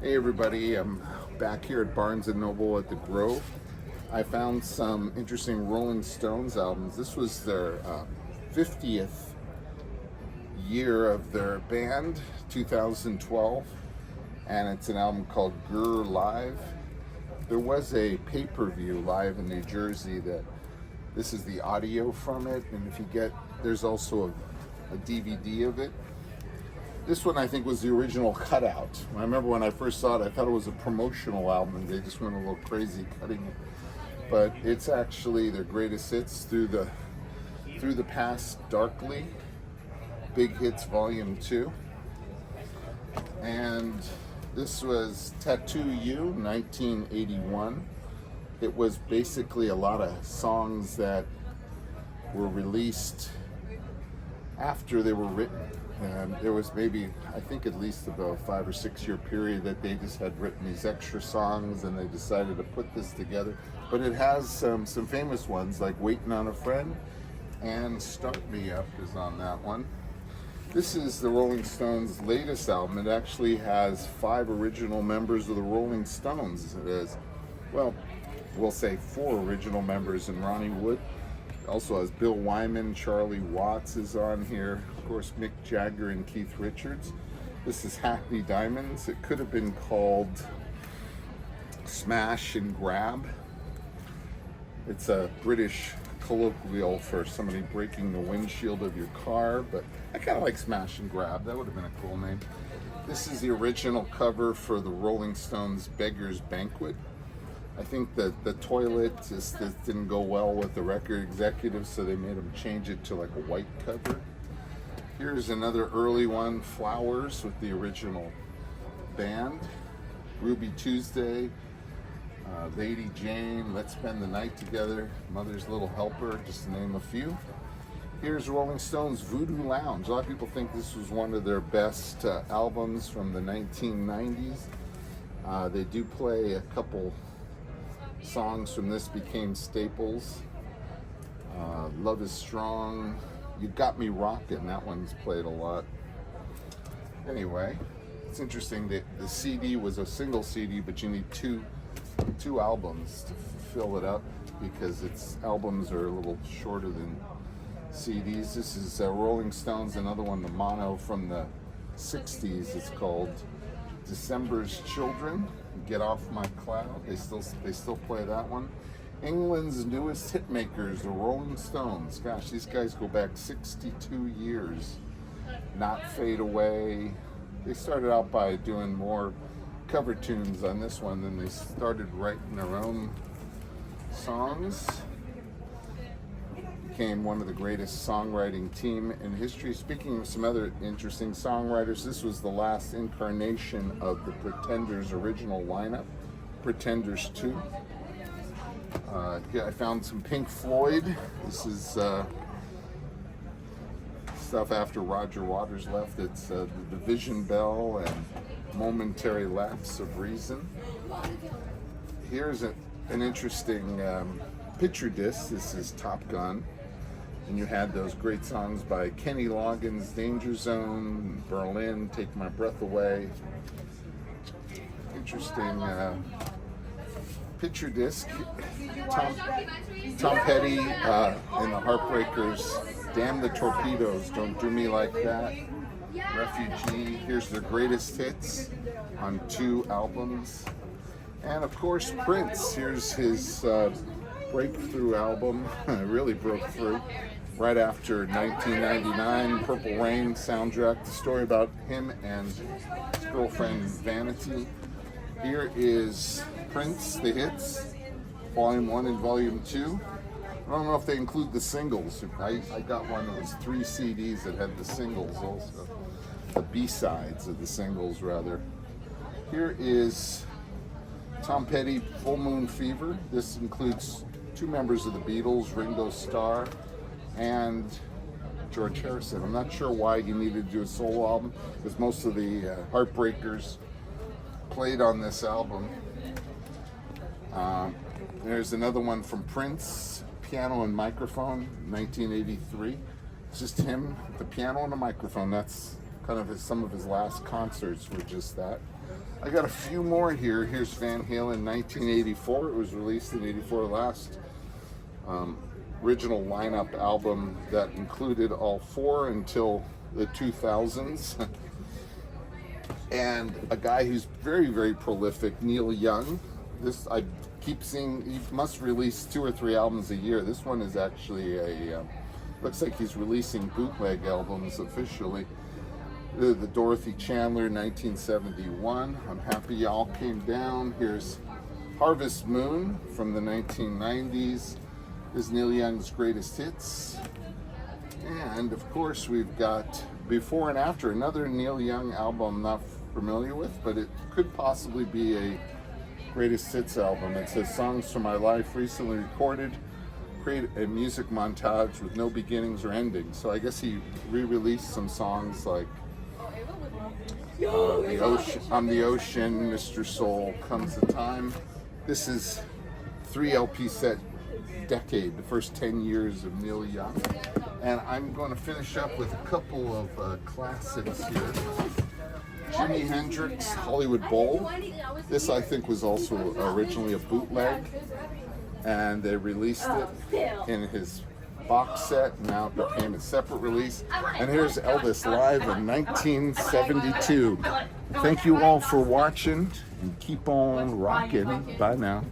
Hey everybody, I'm back here at Barnes & Noble at the Grove. I found some interesting Rolling Stones albums. This was their 50th year of their band, 2012, and it's an album called Grr Live. There was a pay-per-view live in New Jersey that this is the audio from it, and if you get, there's also a DVD of it. This one I think was the original cutout. I remember when I first saw it, I thought it was a promotional album and they just went a little crazy cutting it. But it's actually their greatest hits through the past darkly. Big Hits Volume 2. And this was Tattoo You, 1981. It was basically a lot of songs that were released after they were written. And there was maybe, I think at least about a 5 or 6 year period that they just had written these extra songs and they decided to put this together. But it has some famous ones like Waiting on a Friend and Start Me Up is on that one. This is the Rolling Stones' latest album. It actually has 5 original members of the Rolling Stones. It is, well, we'll say 4 original members in Ronnie Wood. Also has Bill Wyman, Charlie Watts is on here, of course Mick Jagger and Keith Richards. This is Hackney Diamonds. It could have been called Smash and Grab. It's a British colloquial for somebody breaking the windshield of your car, but I kind of like Smash and Grab. That would have been a cool name. This is the original cover for the Rolling Stones' Beggar's Banquet. I think that the toilet just didn't go well with the record executives, so they made them change it to like a white cover. Here's another early one, Flowers, with the original band. Ruby Tuesday, Lady Jane, Let's Spend the Night Together, Mother's Little Helper, just to name a few. Here's Rolling Stones' Voodoo Lounge. A lot of people think this was one of their best albums from the 1990s. They do play a couple songs from this became staples. Love is Strong, You Got Me Rockin', that one's played a lot. Anyway, it's interesting that the CD was a single CD, but you need two albums to fill it up because its albums are a little shorter than CDs. This is Rolling Stones, another one, the mono from the 60s. It's called December's Children. Get Off My Cloud. They still play that one. England's newest hitmakers, the Rolling Stones. Gosh, these guys go back 62 years. Not Fade Away. They started out by doing more cover tunes on this one, then they started writing their own songs. Became one of the greatest songwriting team in history. Speaking of some other interesting songwriters, this was the last incarnation of the Pretenders' original lineup, Pretenders 2. I found some Pink Floyd. This is stuff after Roger Waters left. It's the Division Bell and Momentary Lapse of Reason. Here's an interesting picture disc. This is Top Gun. And you had those great songs by Kenny Loggins, Danger Zone, Berlin, Take My Breath Away. Interesting picture disc. Tom Petty and the Heartbreakers, Damn the Torpedoes, Don't Do Me Like That. Refugee, here's their greatest hits on 2 albums. And of course Prince, here's his breakthrough album, really broke through. Right after 1999, Purple Rain soundtrack, the story about him and his girlfriend Vanity. Here is Prince, the hits, Volume 1 and Volume 2. I don't know if they include the singles. I got one that was 3 CDs that had the singles also. The B-sides of the singles, rather. Here is Tom Petty, Full Moon Fever. This includes 2 members of the Beatles, Ringo Starr and George Harrison. I'm not sure why he needed to do a solo album, because most of the Heartbreakers played on this album. There's another one from Prince, Piano and Microphone, 1983. It's just him, the piano and a microphone. That's kind of some of his last concerts were just that. I got a few more here. Here's Van Halen 1984. It was released in 84, last original lineup album that included all four until the 2000s. And a guy who's very, very prolific, Neil Young. This, I keep seeing, he must release 2 or 3 albums a year. This one is actually a, looks like he's releasing bootleg albums officially. The Dorothy Chandler 1971. I'm happy y'all came down. Here's Harvest Moon from the 1990s. This is Neil Young's greatest hits. And of course we've got Before and After, another Neil Young album I'm not familiar with, but it could possibly be a greatest hits album. It says Songs from My Life, recently recorded, create a music montage with no beginnings or endings. So I guess he re-released some songs like the ocean, I'm the Ocean, Mr. Soul, Comes the Time. This is 3 LP set decade, the first 10 years of Neil Young. And I'm going to finish up with a couple of classics here. Jimi Hendrix, Hollywood Bowl. This I think was also originally a bootleg, and they released it in his box set, and now it became a separate release. And here's Elvis live in 1972. Thank you all for watching, and keep on rocking. Bye now.